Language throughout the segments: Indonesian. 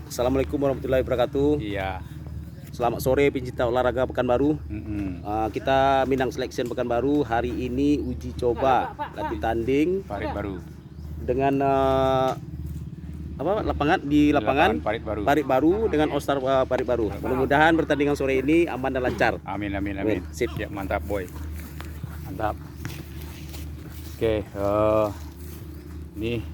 Assalamualaikum warahmatullahi wabarakatuh. Iya. Selamat sore pencinta olahraga Pekanbaru. Kita Minang Selection Pekanbaru hari ini uji coba latih tanding Parit baru. dengan lapangan Parit baru dengan All Star Parit baru. Mudah-mudahan pertandingan sore ini aman dan lancar. Amin. Sip. Ya, mantap boy. Mantap. Oke, ini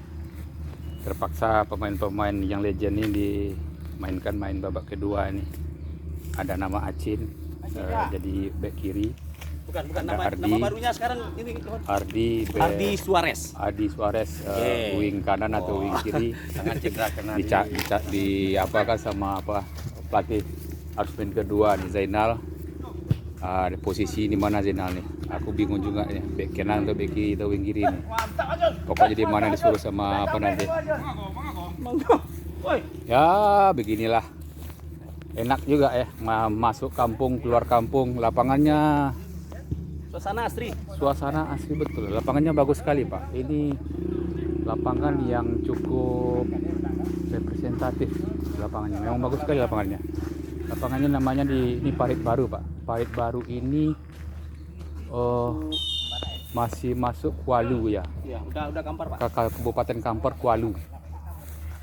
terpaksa pemain-pemain yang legend ini dimainkan main babak kedua ini. Ada nama Acin, jadi back kiri. Bukan nama barunya sekarang ini Ardi Suarez. Wing kanan atau wing kiri. Jangan cedera karena diapakan sama pelatih harus main kedua nih Zainal. Di posisi di mana Zainal nih? Aku bingung juga nih, back kanan atau back kiri atau wing kiri nih. Pokoknya di mana disuruh sama apa nanti. Ya beginilah. Enak juga ya, masuk kampung keluar kampung, lapangannya suasana asri betul. Lapangannya bagus sekali Pak. Ini lapangan yang cukup representatif lapangannya. Memang bagus sekali lapangannya. Lapangannya namanya ini Parit Baru Pak. Parit Baru ini masih masuk Kualu ya. Iya, udah Kampar Pak. Kabupaten Kampar Kualu.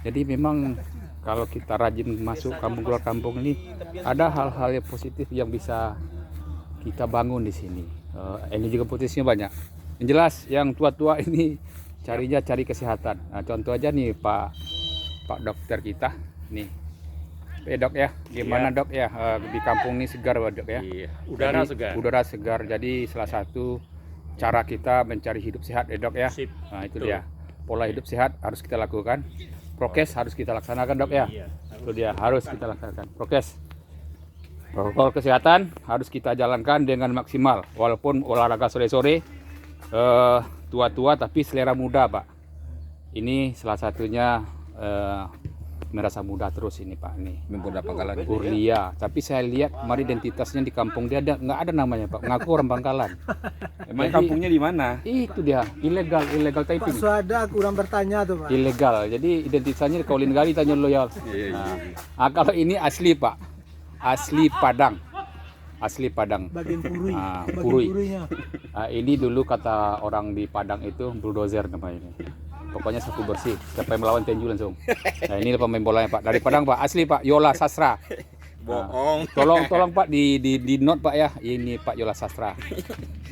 Jadi memang kalau kita rajin masuk kampung keluar kampung ini ada hal-hal yang positif yang bisa kita bangun di sini. Ini juga potensinya banyak. Yang jelas yang tua-tua ini cari kesehatan. Nah, contoh aja nih Pak dokter kita nih. Dok ya, gimana dok ya di kampung ini segar dok ya? Iya, udara segar. Jadi salah satu cara kita mencari hidup sehat dok ya. Sip. Nah itu dia, pola hidup sehat harus kita lakukan. Prokes harus kita laksanakan dok ya. Itu dia, harus kita laksanakan prokes. Protokol kesehatan harus kita jalankan dengan maksimal. Walaupun olahraga sore-sore tua-tua tapi selera muda Pak. Ini salah satunya merasa muda terus ini Pak nih. Mempunyai Pangkalan. Urlia. Tapi saya lihat kemarin identitasnya di kampung dia nggak ada namanya Pak. Ngaku orang Pangkalan. Emang kampungnya di mana? Itu dia, ilegal typing. Pak Suada kurang bertanya tuh Pak. Ilegal. Jadi identitasnya Kaulin Gali tanya loyal. Nah, kalau ini asli Pak. Asli Padang. Bagian Purui. Purui. Purinya. Ini dulu kata orang di Padang itu bulldozer namanya ini. Pokoknya sapu bersih. Siapa yang melawan tinju langsung. Nah, ini pemain bolanya Pak. Dari Padang Pak. Asli Pak. Yola Sastra. Bohong. Tolong Pak di note Pak ya. Ini Pak Yola Sastra.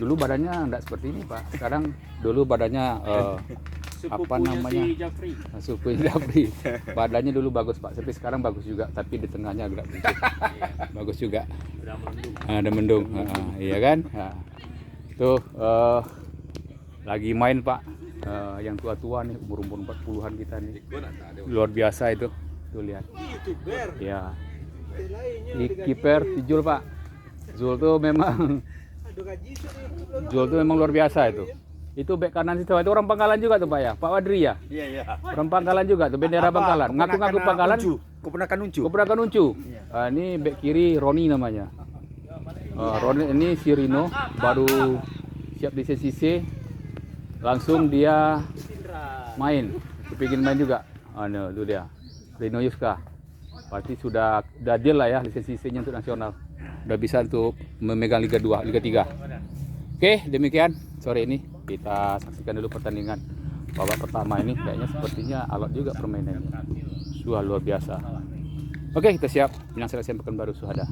Dulu badannya enggak seperti ini Pak. Sekarang dulu badannya apa namanya? Suku Jafri. Badannya dulu bagus Pak. Tapi sekarang bagus juga. Tapi di tengahnya agak buncit. Bagus juga. Ada mendung. Iya kan? Nah, tuh lagi main Pak. Yang tua-tua nih umur 40-an kita nih. Luar biasa itu. Tuh lihat. Ya. Kiper Zul Pak. Zul tuh memang luar biasa itu. Itu bek kanan situ itu orang Pangkalan juga tuh Pak ya. Pak Wadri ya. Iya. Orang Pangkalan juga tuh, bendera Pangkalan. Ngaku-ngaku Pangkalan. Keponakan Uncu. Ini bek kiri Roni namanya. Roni ini si Rino baru siap di sisi langsung dia main. Kepingin main juga. Itu dia. Rino Yuska. Pasti sudah deal lah ya lisensinya untuk nasional. Udah bisa untuk memegang Liga 2, Liga 3. Oke, demikian sore ini kita saksikan dulu pertandingan babak pertama ini. Kayaknya sepertinya alot juga permainannya. Luar biasa. Oke, kita siap. Minang Selection Pekanbaru Suhada.